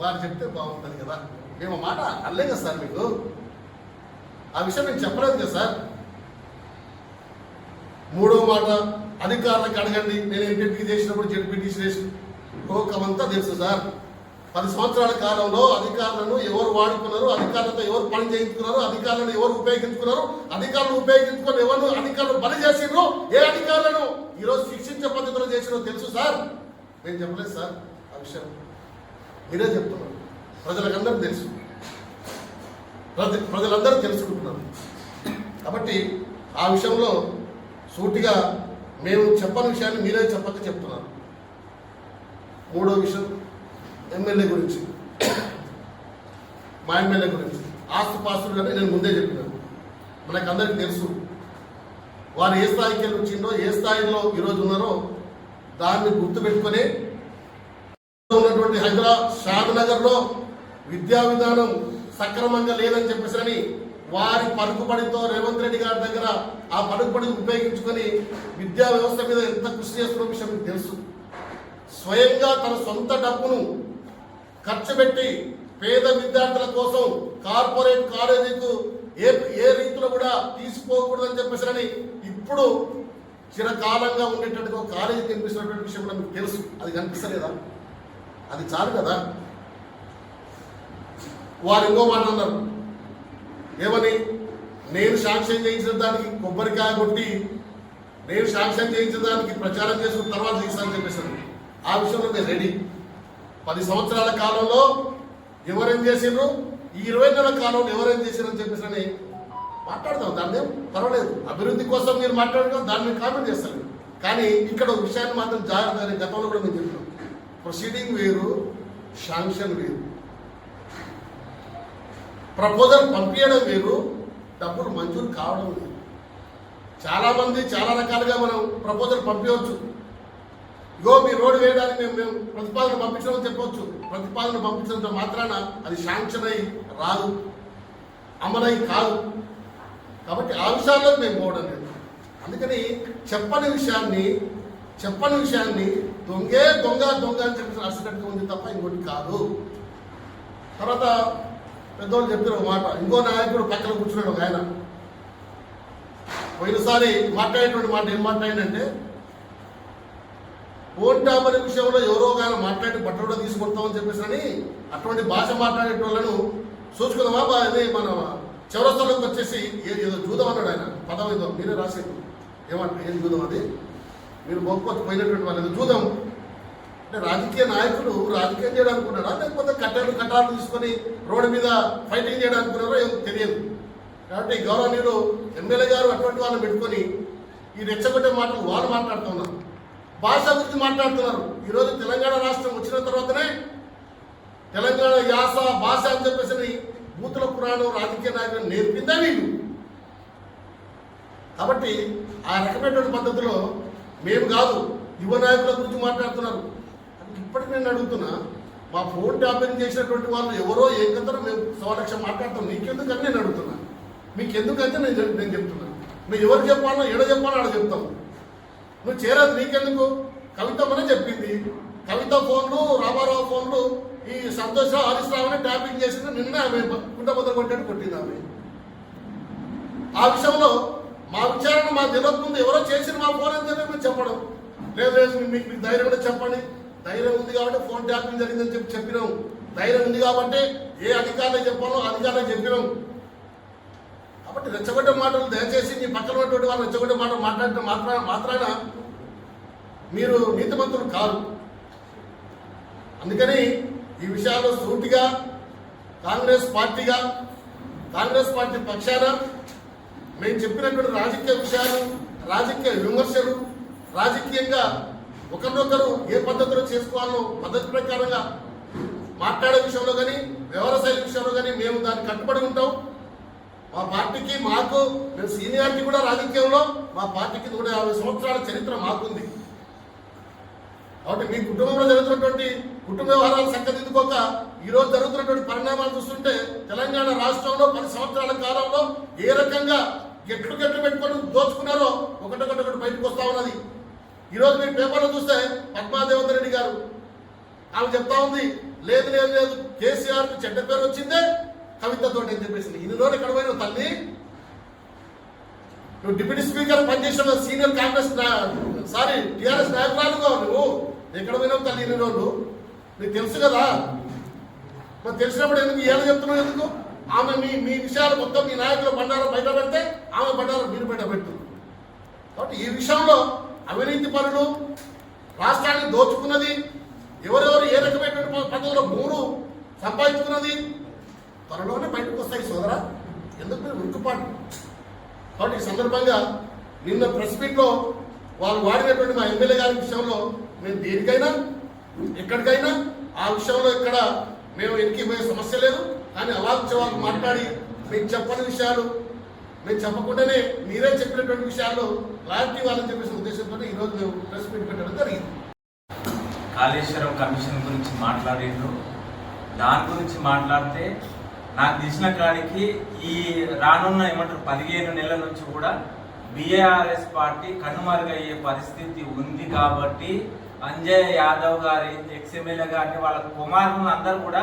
Speaker 2: వారు చెప్తే బాగుంటుంది కదా. మేము మాట అనలే కదా సార్, మీకు ఆ విషయం నేను చెప్పలేదు కదా సార్. మూడో మాట, అధికారులకు అడగండి, నేను ఎంపీపీ చేసినప్పుడు జెడ్పీటీ చేసి లోకమంతా తెలుసు సార్. 10 సంవత్సరాల కాలంలో అధికారులను ఎవరు వాడుకున్నారు, అధికారులతో ఎవరు పని చేయించుకున్నారు, అధికారులను ఎవరు ఉపయోగించుకున్నారు, అధికారులను ఉపయోగించుకొని ఎవరు అధికారులు పని చేసిండ్రు, ఏ అధికారులను ఈరోజు శిక్షించే పద్ధతిలో చేసినో తెలుసు సార్. నేను చెప్పలేదు సార్ ఆ విషయం, మీరే చెప్తున్నారు. ప్రజలకందరూ తెలుసు, ప్రజలందరూ తెలుసుకుంటున్నారు. కాబట్టి ఆ విషయంలో సూటిగా మేము చెప్పని విషయాన్ని మీరే చెప్పక చెప్తున్నారు. మూడో విషయం ఎమ్మెల్యే గురించి, మా ఎమ్మెల్యే గురించి ఆస్తుపాస్తులు కానీ నేను ముందే చెప్పినాను. మనకు అందరికీ తెలుసు వారు ఏ స్థాయికి వెళ్ళి వచ్చిందో, ఏ స్థాయిలో ఈరోజు ఉన్నారో దాన్ని గుర్తుపెట్టుకొని ఉన్నటువంటి షాద్నగర్లో విద్యా విధానం సక్రమంగా లేదని చెప్పేసి వారి పలుకుబడితో రేవంత్ రెడ్డి గారి దగ్గర ఆ పలుకుబడిని ఉపయోగించుకొని విద్యా వ్యవస్థ మీద ఎంత కృషి చేస్తున్న విషయం మీకు తెలుసు. స్వయంగా తన సొంత డబ్బును ఖర్చు పెట్టి పేద విద్యార్థుల కోసం కార్పొరేట్ కాలేజీకు ఏ రీతిలో కూడా తీసుకోకూడదని చెప్పేసి ఇప్పుడు చిరకాలంగా ఉండేటట్టుగా కాలేజీ కనిపిస్తున్నటువంటి విషయం కూడా మీకు తెలుసు. అది కనిపిస్తలేదా? అది చాలు కదా. వారు ఇంకో మాట అన్నారు, ఏమని, నేను శాంక్షన్ చేయించిన దానికి కొబ్బరికాయ కొట్టి నేను శాంక్షన్ చేయించిన దానికి ప్రచారం చేసుకున్న తర్వాత తీసాను చెప్పేసాను. ఆ విషయంలో మేము రెడీ. 10 సంవత్సరాల కాలంలో ఎవరేం చేసిండ్రు, ఈ 20 నెలల కాలంలో ఎవరేం చేసిండ్రు చెప్పేసి మాట్లాడదాం. దాన్ని పర్వాలేదు, అభివృద్ధి కోసం మీరు మాట్లాడడం దాన్ని మీరు కామెంట్ చేస్తారు. కానీ ఇక్కడ ఒక విషయాన్ని మాత్రం జాగ్రత్త, గతంలో కూడా మేము చెప్పినాం, ప్రొసీడింగ్ వేరు, శాంక్షన్ వేరు. ప్రపోజల్ పంపించడం వేరు, డబ్బులు మంజూరు కావడం వేరు. చాలామంది చాలా రకాలుగా మనం ప్రపోజల్ పంపించవచ్చు. ఇగో మీ రోడ్డు వేయడానికి మేము ప్రతిపాదన పంపించడం చెప్పవచ్చు. ప్రతిపాదన పంపించడంతో మాత్రాన అది శాంక్షన్ అయి రాదు, అమలై కాదు. కాబట్టి ఆ విషయాల్లో మేము పోవడం లేదు. అందుకని చెప్పని విషయాన్ని దొంగే దొంగ అని చెప్పి రాసినట్టుగా ఉంది తప్ప ఇంకోటి కాదు. తర్వాత పెద్దోళ్ళు చెప్పిన ఒక మాట, ఇంకో నాయకుడు పక్కన కూర్చున్నాడు ఒక ఆయన, పోయినసారి మాట్లాడేటువంటి మాట ఏం మాట్లాడిందంటే, ఫోన్ ట్యాబర్ విషయంలో ఎవరో ఆయన మాట్లాడి బట్టలు తీసుకొడతామని చెప్పేసి అటువంటి భాష మాట్లాడేటోళ్ళను చూసుకుందామా. అదే మన చౌరస్తాలోకి వచ్చేసి ఏదో జూదం అన్నాడు ఆయన, పదం ఏదో మీరే రాసేది, ఏమంటారు ఏం జూదం అది, మీరు మొక్కొచ్చి పోయినటువంటి వాళ్ళు ఏదో జూదం అంటే రాజకీయ నాయకులు రాజకీయం చేయడానికి ఉన్నాడా, లేకపోతే కట్టాలు తీసుకొని రోడ్డు మీద ఫైటింగ్ చేయడానికి ఉన్నారో ఏమో తెలియదు. కాబట్టి గౌరవనీయులు ఎమ్మెల్యే గారు అటువంటి వాళ్ళని పెట్టుకొని ఈ రెచ్చగొట్టే మాటలు వాళ్ళు మాట్లాడుతున్నారు, భాష గురించి మాట్లాడుతున్నారు. ఈరోజు తెలంగాణ రాష్ట్రం వచ్చిన తర్వాతనే తెలంగాణ యాస భాష అని చెప్పేసి బూతుల పురాణం రాజకీయ నాయకులు నేర్పిందా వీళ్ళు. కాబట్టి ఆ రకమైనటువంటి పద్ధతిలో మేము కాదు, యువ నాయకుల గురించి మాట్లాడుతున్నారు. ఇప్పటికి నేను అడుగుతున్నా, మా ఫోన్ ట్యాపింగ్ చేసినటువంటి వాళ్ళు ఎవరో ఏ కథలో మేము 1.25 లక్షలు మాట్లాడతాం, నీకెందుకని నేను అడుగుతున్నా. మీకు ఎందుకంటే నేను చెప్తున్నా, మీరు ఎవరు చెప్పాలో ఎడ చెప్పాలో ఆడ చెప్తాము. నువ్వు చేరదు నీకెందుకు, కవితమ్మనే చెప్పింది. కవిత ఫోన్లు, రామారావు ఫోన్లు ఈ సంతోషరావు హరీశ్రావుని ట్యాపింగ్ చేసింది. నిన్న ఆమె కుంటబద్దలు కొట్టింది ఆమె. ఆ విషయంలో మా విచారణ మా తెలియక ముందు ఎవరో చేసిన మా ఫోన్ అని చెప్పి మీరు చెప్పడం లేదు. మీకు ధైర్యం కూడా చెప్పండి. ధైర్యం ఉంది కాబట్టి ఫోన్ ట్యాపింగ్ జరిగిందని చెప్పినాం. ధైర్యం ఉంది కాబట్టి ఏ అధికారులకు చెప్పాలో అధికారులకు చెప్పినాం. కాబట్టి రెచ్చగొట్టే మాటలు దయచేసి మీ పక్కన ఉన్నటువంటి వాళ్ళు రెచ్చగొట్టే మాటలు మాట్లాడటం మాత్రాన మీరు నీతిమంతులు కాదు. అందుకని ఈ విషయాల్లో సూటిగా కాంగ్రెస్ పార్టీ పక్షాన మేము చెప్పినటువంటి రాజకీయ విషయాలు, రాజకీయ విమర్శలు, రాజకీయంగా ఒకరినొకరు ఏ పద్ధతిలో చేసుకోవాలో పద్ధతి ప్రకారంగా మాట్లాడే విషయంలో కానీ వ్యవహార శైలి విషయంలో కానీ మేము దాన్ని కట్టుబడి ఉంటాం. మా పార్టీకి మాకు మేము సీనియారిటీ కూడా రాజకీయంలో మా పార్టీకి 150 సంవత్సరాల చరిత్ర మాకుంది. కాబట్టి మీ కుటుంబంలో జరుగుతున్నటువంటి కుటుంబ వ్యవహారాలు చక్కదిద్దుకోక ఈ రోజు జరుగుతున్నటువంటి పరిణామాలు చూస్తుంటే తెలంగాణ రాష్ట్రంలో 10 సంవత్సరాల కాలంలో ఏ రకంగా గెట్లు పెట్టుకొని దోచుకున్నారో ఒకటొకటి బయటకు వస్తా ఉన్నది. ఈరోజు మీరు పేపర్లో చూస్తే పద్మాదేవేంద్ర రెడ్డి గారు ఆమె చెప్తా ఉంది, లేదు కేసీఆర్కి చెడ్డ పేరు వచ్చిందే కవితతో అని చెప్పేసింది. ఇన్ని రోజులు ఎక్కడ పోయినావు తల్లి? నువ్వు డిప్యూటీ స్పీకర్ పనిచేసిన సీనియర్ కాంగ్రెస్ టీఆర్ఎస్ నాయకురాలుగా నువ్వు ఎక్కడ పోయినావు తల్లి ఇన్ని రోజులు? నీకు తెలుసు కదా. మరి తెలిసినప్పుడు ఎందుకు ఏళ్ళు చెప్తున్నావు? ఎందుకు ఆమె మీ విషయాలు మొత్తం మీ నాయకులు బండారం బయట పెడితే ఆమె బండారం మీరు బయట పెడుతుంది. కాబట్టి ఈ విషయంలో అవినీతి పనులు రాష్ట్రాన్ని దోచుకున్నది, ఎవరెవరు ఏ రకమైనటువంటి పద్ధతిలో భూములు సంపాదించుకున్నది త్వరలోనే బయటకు వస్తాయి సోదరా. ఎందుకు మీరు ఉరుకుపాటు? కాబట్టి ఈ సందర్భంగా నిన్న ప్రెస్ మీట్లో వాళ్ళు వాడినటువంటి మా ఎమ్మెల్యే గారి విషయంలో మేము దేనికైనా ఎక్కడికైనా ఆ విషయంలో ఇక్కడ మేము వెనక్కి పోయే సమస్య లేదు. కానీ అవాకు మాట్లాడి మీకు చెప్పని విషయాలు మేము చెప్పకుండానే మీరే చెప్పినటువంటి విషయాల్లో క్లారిటీ ఇవ్వాలని చెప్పేసి ఉద్దేశంతో ఈరోజు మేము ప్రెస్ మీట్ పెట్టడం జరిగింది.
Speaker 3: కాళేశ్వరం కమిషన్ గురించి మాట్లాడిండ్రు. దాని గురించి మాట్లాడితే నాకు తెలిసిన కాడికి ఈ రానున్న 15 నెలల నుంచి కూడా బీఆర్ఎస్ పార్టీ కనుమరుగయ్యే పరిస్థితి ఉంది. కాబట్టి అంజయ్ యాదవ్ గారి ఎక్స్ఎమ్మెల్యే గారిని వాళ్ళ కుమారులను అందరూ కూడా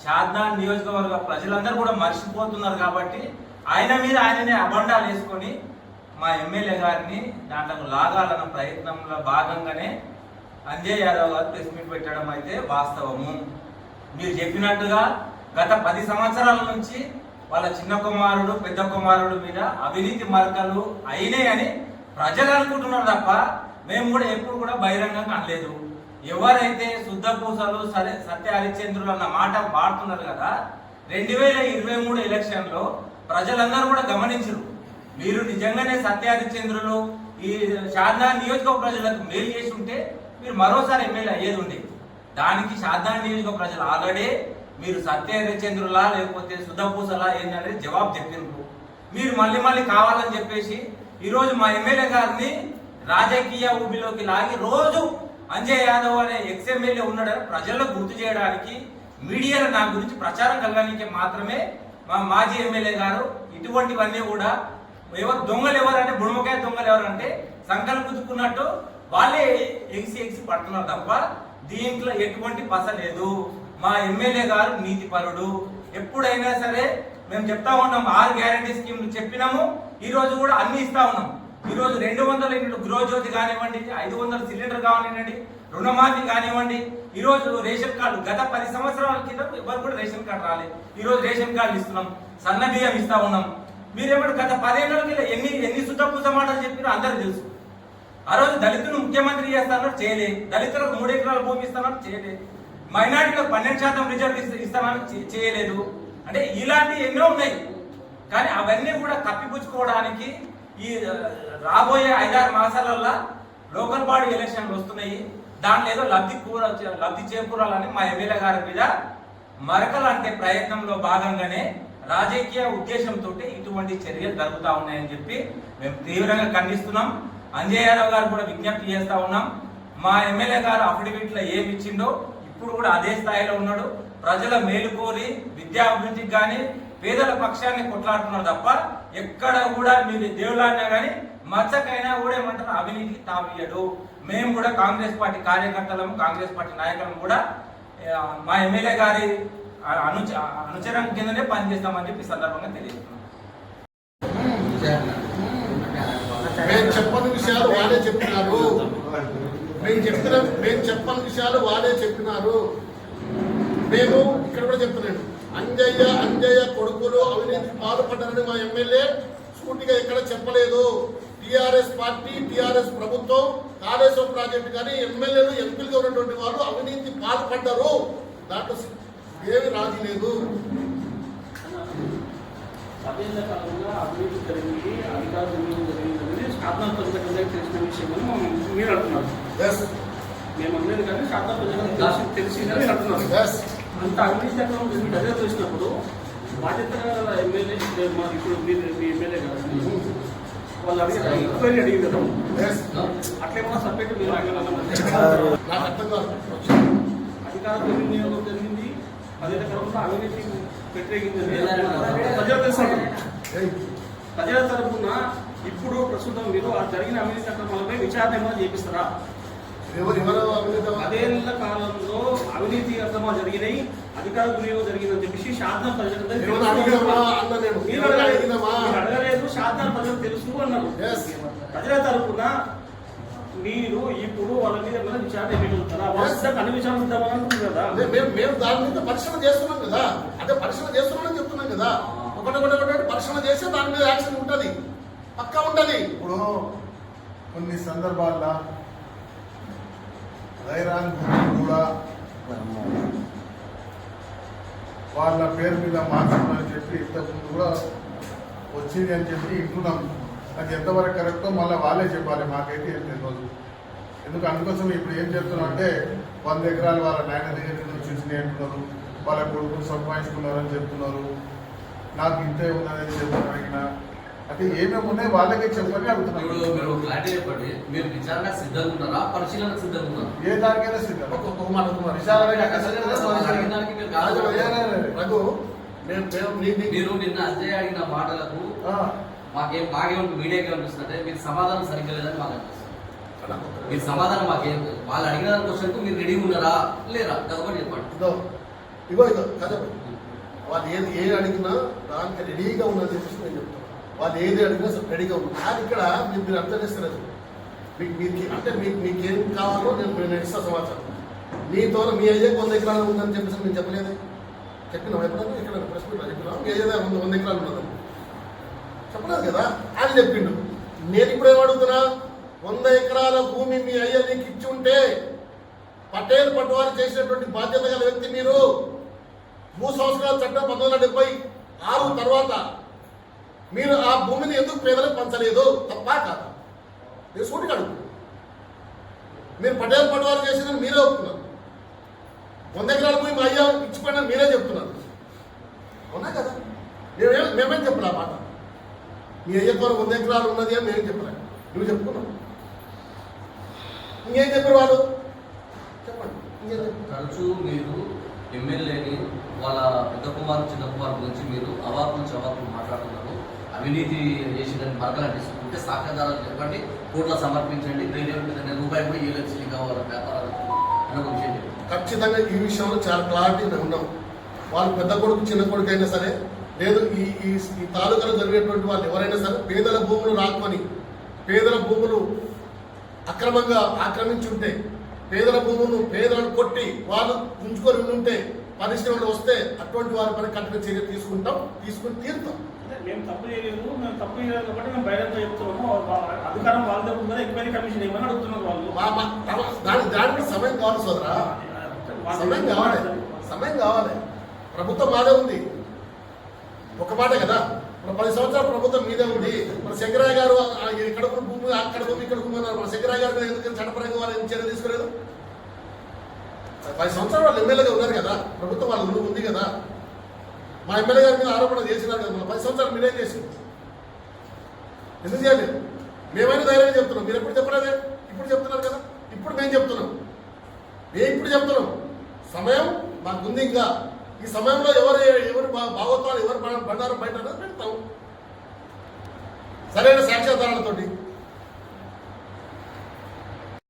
Speaker 3: షాద్నాన్ నియోజకవర్గ ప్రజలందరూ కూడా మర్చిపోతున్నారు. కాబట్టి ఆయన మీద ఆయననే అబండాలు వేసుకొని మా ఎమ్మెల్యే గారిని దాంట్లో లాగాలన్న ప్రయత్నంలో భాగంగానే అంజయ్ యాదవ్ గారు ప్రెస్ మీట్ పెట్టడం అయితే వాస్తవము. మీరు చెప్పినట్టుగా గత 10 సంవత్సరాల నుంచి వాళ్ళ చిన్న కుమారుడు పెద్ద కుమారుడు మీద అవినీతి మరకలు అయినాయని ప్రజలు అనుకుంటున్నారు తప్ప మేము కూడా ఎప్పుడు కూడా బహిరంగంగా అనలేదు. ఎవరైతే శుద్ధపూసలు సత్య హరిశ్చంద్రులు అన్న మాట వాడుతున్నారు కదా, 2023 ఎలక్షన్లో ప్రజలందరూ కూడా గమనించరు. మీరు నిజంగానే సత్య హరిశ్చంద్రులు ఈ షాద్నాన్ నియోజకవర్గ ప్రజలకు మేలు చేసి ఉంటే మీరు మరోసారి ఎమ్మెల్యే అయ్యేది ఉండే. దానికి షాద్నాన్ నియోజకవర్గ ప్రజలు ఆల్రెడీ మీరు సత్య హరిశ్చంద్రులా లేకపోతే శుద్ధపూసలా ఏంటనేది జవాబు చెప్పిండ్రు. మీరు మళ్ళీ కావాలని చెప్పేసి ఈరోజు మా ఎమ్మెల్యే గారిని రాజకీయ ఊబిలోకి లాగి రోజు అంజయ్ యాదవ్ అనే ఎక్స్ఎమ్మెల్యే ఉన్నాడని ప్రజలకు గుర్తు చేయడానికి మీడియాలో నా గురించి ప్రచారం కలగడానికి మాత్రమే మా మాజీ ఎమ్మెల్యే గారు ఇటువంటివన్నీ కూడా ఎవరు దొంగలు ఎవరంటే బుడమకాయ దొంగలు ఎవరంటే సంకల్పం గుద్దుకున్నట్టు వాళ్ళే ఎగిసి పడుతున్నారు తప్ప దీంట్లో ఎటువంటి పస లేదు. మా ఎమ్మెల్యే గారు నీతిపరుడు. ఎప్పుడైనా సరే మేము చెప్తా ఉన్నాం 6 గ్యారంటీ స్కీమ్లు చెప్పినాము. ఈ రోజు కూడా అన్ని ఇస్తా ఉన్నాం. ఈ రోజు 200 యూనిట్లు గృహజ్యోతి కానివ్వండి, 500 సిలిండర్ కానివ్వండి, రుణమాఫీ కానివ్వండి, ఈ రోజు రేషన్ కార్డు గత 10 సంవత్సరాల కింద ఎవరు కూడా రేషన్ కార్డు రాలేదు. ఈ రోజు రేషన్ కార్డు ఇస్తున్నాం, సన్న బియ్యం ఇస్తా ఉన్నాం. మీరేమో గత 10 ఏళ్ళకి ఎన్ని శుద్ధపూస మాటలు చెప్పినా అందరూ తెలుసు. ఆ రోజు దళితులు ముఖ్యమంత్రి చేస్తానో చేయలేదు, దళితులకు 3 ఎకరాల భూమి ఇస్తానని చేయలేదు, మైనారిటీలకు 12% రిజర్వ్ ఇస్తానని చేయలేదు. అంటే ఇలాంటి ఎన్నో ఉన్నాయి. కానీ అవన్నీ కూడా కప్పిపుచ్చుకోవడానికి ఈ రాబోయే 5-6 మాసాలలో లోకల్ బాడీ ఎలక్షన్లు వస్తున్నాయి. దాంట్లో ఏదో లబ్ధి చేకూరాలని మా ఎమ్మెల్యే గారి మీద మరకలు అంటే ప్రయత్నంలో భాగంగానే రాజకీయ ఉద్దేశంతో ఇటువంటి చర్యలు జరుగుతూ ఉన్నాయని చెప్పి మేము తీవ్రంగా ఖండిస్తున్నాం. అంజయ్ యాదవ్ గారు కూడా విజ్ఞప్తి చేస్తా ఉన్నాం. మా ఎమ్మెల్యే గారు అఫిడవిట్లో ఏమి ఇచ్చిండో ఇప్పుడు కూడా అదే స్థాయిలో ఉన్నాడు. ప్రజల మేలు కోరి విద్యా అభివృద్ధికి కానీ పేదల పక్షాన్ని కొట్లాడుతున్నారు తప్ప ఎక్కడ కూడా మీరు దేవుళ్ళన్నా కానీ మచ్చకైనా కూడా ఏమంటారు అవినీతికి తావియడు. మేము కూడా కాంగ్రెస్ పార్టీ కార్యకర్తలము, కాంగ్రెస్ పార్టీ నాయకులను కూడా మా ఎమ్మెల్యే గారి అనుచరం కిందనే పనిచేస్తామని చెప్పి సందర్భంగా తెలియజేస్తున్నాం.
Speaker 2: మేము చెప్పని విషయాలు వాళ్ళే చెప్పినారు. మేము చెప్పని విషయాలు వాళ్ళే చెప్పినారు. మేము ఇక్కడ కూడా చెప్తున్నాను, అంజయ్య కొడుకులు అవినీతి పాల్పడ్డారని మా ఎమ్మెల్యే సూటిగా ఎక్కడ చెప్పలేదు. టీఆర్ఎస్ పార్టీ, టీఆర్ఎస్ ప్రభుత్వం కాళేశ్వరం ప్రాజెక్టు కానీ ఎమ్మెల్యేలు ఎంపీలుగా ఉన్నటువంటి వాళ్ళు అవినీతి పాల్పడ్డారు. దాంట్లో ఏమి రాజీ లేదు.
Speaker 4: అవినీతి జరిగింది, అధికారులు జరిగింది శాతం ప్రజలకు తెలిసిన విషయం మీరు అంటున్నారు. మేము అనేది కానీ శాతం ప్రజలకు తెలిసిందని అంటున్నారు. అంత అవినీతి అక్కడ ప్రజలు తెలిసినప్పుడు బాధ్యతగా ఎమ్మెల్యే ఇప్పుడు మీరు మీ ఎమ్మెల్యే కదా వాళ్ళు అడిగారు ఎంక్వైరీ అడిగింది కదా
Speaker 2: Yes.
Speaker 4: అట్లేమన్నా సబ్జెక్ట్ మీరు
Speaker 2: నాకు అర్థం కాదు.
Speaker 4: అధికార దుర్వినియోగం జరిగింది అదే కాకుండా అవినీతి వ్యతిరేకించింది ప్రజలు తెలుసు
Speaker 2: ఏయ్,
Speaker 4: ప్రజల తరఫున ఇప్పుడు ప్రస్తుతం మీరు ఆ జరిగిన అవినీతి అక్రమాలపై విచారణ ఏమైనా చేపిస్తారా?
Speaker 2: ఎవరు అవినీతి?
Speaker 4: పదేళ్ల కాలంలో అవినీతి అక్రమాలు జరిగినాయి, అధికార దుర్వినియోగం జరిగిందని చెప్పేసి శాతం ప్రజలందరికీ
Speaker 2: ఏమన్నా అడిగామా అన్న నేను?
Speaker 4: మీరు
Speaker 2: ఏమన్నా
Speaker 4: అడగలేదు,
Speaker 2: అడిగినామా?
Speaker 4: మీరు అడగలేదు, శాతం ప్రజలకు తెలుసు అన్నారు.
Speaker 2: Yes.
Speaker 4: ప్రజల తరఫున మీరు ఇప్పుడు వాళ్ళ మీద ఏమైనా విచారణ ఏమిటవుతారా? వాస్తవంగా అన్ని విచారణ ఇద్దామని అనుకుంటున్నారు కదా.
Speaker 2: మేము దాని మీద పరిశ్రమ చేస్తున్నాం కదా, అదే పరిశ్రమ చేస్తున్నామని చెప్తున్నాం కదా. ఒకటి పరిశ్రమ చేస్తే దాని మీద యాక్షన్ ఉంటుంది, పక్కా ఉంటుంది.
Speaker 1: ఇప్పుడు కొన్ని సందర్భాల్లో రైరాన్ భూమి కూడా వాళ్ళ పేరు మీద మార్చమని చెప్పి ఇంతకుముందు కూడా వచ్చింది అని చెప్పి వింటున్నాం. అది ఎంతవరకు కరెక్టో మళ్ళీ వాళ్ళే చెప్పాలి, మాకైతే ఏం తెలియదు. అందుకోసం ఇప్పుడు ఏం చెప్తున్నాం అంటే 100 ఎకరాలు వాళ్ళ నాయన దగ్గర నుంచి వచ్చినాయి అంటున్నారు, వాళ్ళ కొడుకులు సంపాదించుకున్నారని చెప్తున్నారు, నాకు ఇంతే ఉన్నదని చెప్తున్నారు. అడిగిన అంటే ఏమేమి ఉన్నాయి వాళ్ళకే చెప్పని అడుగుతున్నాం.
Speaker 5: ఇప్పుడు మీరు క్లారిటీ చెప్పండి, మీరు విచారణ సిద్ధంగా ఉన్నారా, పరిశీలన సిద్ధంగా ఉన్నారా?
Speaker 2: ఏ దానికైనా సిద్ధం. ఒక మాట
Speaker 5: అడిగినానికి మీరు కాదు.
Speaker 2: రఘు,
Speaker 5: మీరు నిన్న అజయ్ అడిగిన మాటలకు మాకేమో మీడియాకి అనిపిస్తుందంటే మీరు సమాధానం సరిగ్గా లేదని మాకు అనిపిస్తుంది. మీరు సమాధానం మాకేం వాళ్ళు అడిగిన క్వశ్చన్కు మీరు రెడీ ఉన్నారా లేరా కాబట్టి చెప్పండి.
Speaker 2: ఇగో కదా, వాళ్ళు ఏది అడిగినా దానికి రెడీగా ఉన్నది చెప్పేసి నేను చెప్తాను. వాళ్ళు ఏది అడిగినా రెడీగా ఉన్నారు. కానీ ఇక్కడ మీరు అర్థం చేస్తున్నారు, మీకేం కావాలో నేను ఇస్తా సమాచారం. మీతో మీ అయ్యే 100 ఎకరాలు ఉందని చెప్పేసి నేను చెప్పలేదు. చెప్పినా ఎప్పుడన్నా ఇక్కడ ప్రెస్ మీట్లో చెప్పినా మీ అయ్యే 100 ఎకరాలు ఉన్నదని చెప్పలేదు కదా. ఆయన చెప్పిండు. నేను ఇప్పుడు ఏమడుగుతున్నా, 100 ఎకరాల భూమి మీ అయ్య నీకు ఇచ్చి ఉంటే పటేల్ పట్టువారు చేసినటువంటి బాధ్యత గల వ్యక్తి మీరు. భూ సంస్కరణ చట్టం 1976 తర్వాత మీరు ఆ భూమిని ఎందుకు పేదలకు పంచలేదు? తప్పా కాదా? నేను సూటిగా అడుగు. మీరు పటేల్ పట్టువారు చేసిన మీరే ఒప్పుకున్నారు. 100 ఎకరాల భూమి మా అయ్య ఇచ్చిపోయినా మీరే చెప్తున్నారు. అవునా కదా? మేమేం చెప్పలే ఆ మాట. మీ అయ్య ద్వారా 100 ఎకరాలు ఉన్నది అని మేము చెప్పలే, నువ్వు చెప్పుకున్నావు. ఇంకేం చెప్పారు వాళ్ళు? చెప్పండి. ఇంకేం చెప్పారు?
Speaker 5: తరచూ మీరు ఎమ్మెల్యేని వాళ్ళ పెద్ద కుమారు చిన్న కుమారు గురించి మీరు అవాకులు చవాకులు మాట్లాడుతున్నారు. అవినీతి చేసిందని మరకలంటిస్తుంటే సాక్ష్యాధారాలు చెప్పండి, కోర్టులో సమర్పించండి, రూపాయలు కూడా 7 లక్షలు కావాలి వ్యాపారాలకు అన్న ఒక విషయం చెప్పండి.
Speaker 2: ఖచ్చితంగా ఈ విషయంలో చాలా క్లారిటీ మేము ఉన్నాం. వాళ్ళు పెద్ద కొడుకు చిన్న కొడుకు అయినా సరే, లేదు ఈ తాలూకాలో జరిగేటువంటి వాళ్ళు ఎవరైనా సరే పేదల భూములు రాకొని పేదల భూములు అక్రమంగా ఆక్రమించుంటే, పేదల భూములను పేదలను కొట్టి వాళ్ళు ఉంచుకొని ఉంటే పరిశ్రమలు వస్తే అటువంటి వారిపై కఠిన చర్య తీసుకుని తీరుతాం.
Speaker 4: మేము తప్పు చేయలేదు, మేము తప్పు చేయలేదు కాబట్టి మేము బయటతో చెప్తున్నాము. అధికారం వాళ్ళ దగ్గర ఉందా, ఎంక్వైరీ కమిషన్ ఏమని అడుగుతున్నారు వాళ్ళు.
Speaker 2: దానికి సమయం కావాలి సోదరా, సమయం కావాలి. ప్రభుత్వం మాదే ఉంది, ఒక మాట కదా. మన 10 సంవత్సరాల ప్రభుత్వం మీదే ఉంది. మన శంకరయ్య గారు ఇక్కడ భూమి అక్కడ భూమి ఇక్కడ భూమి అన్నారు. మన శంకరయ్య గారు ఎందుకంటే చట్టపరంగా వాళ్ళు ఏం చర్య తీసుకోలేదు? 10 సంవత్సరాలు వాళ్ళు ఎమ్మెల్యేగా ఉన్నారు కదా, ప్రభుత్వం వాళ్ళు ఉంది కదా. మా ఎమ్మెల్యే గారి మీద ఆరోపణ చేసినారు కదా, మన 10 సంవత్సరాలు మీరేం చేసింది? ఎందుకు చేయలేదు? మేమైనా ధైర్యంగా చెప్తున్నాం, మీరు ఎప్పుడు చెప్పలేదే, ఇప్పుడు చెప్తున్నారు కదా. ఇప్పుడు మేము చెప్తున్నాం, ఇప్పుడు చెప్తున్నాం. సమయం మాకుంది. ఇంకా ఈ సమయంలో ఎవరు భాగోత్వాలు ఎవరు బండారం బయట పెడతాం సరైన సాక్ష్యాధారాలతోటి.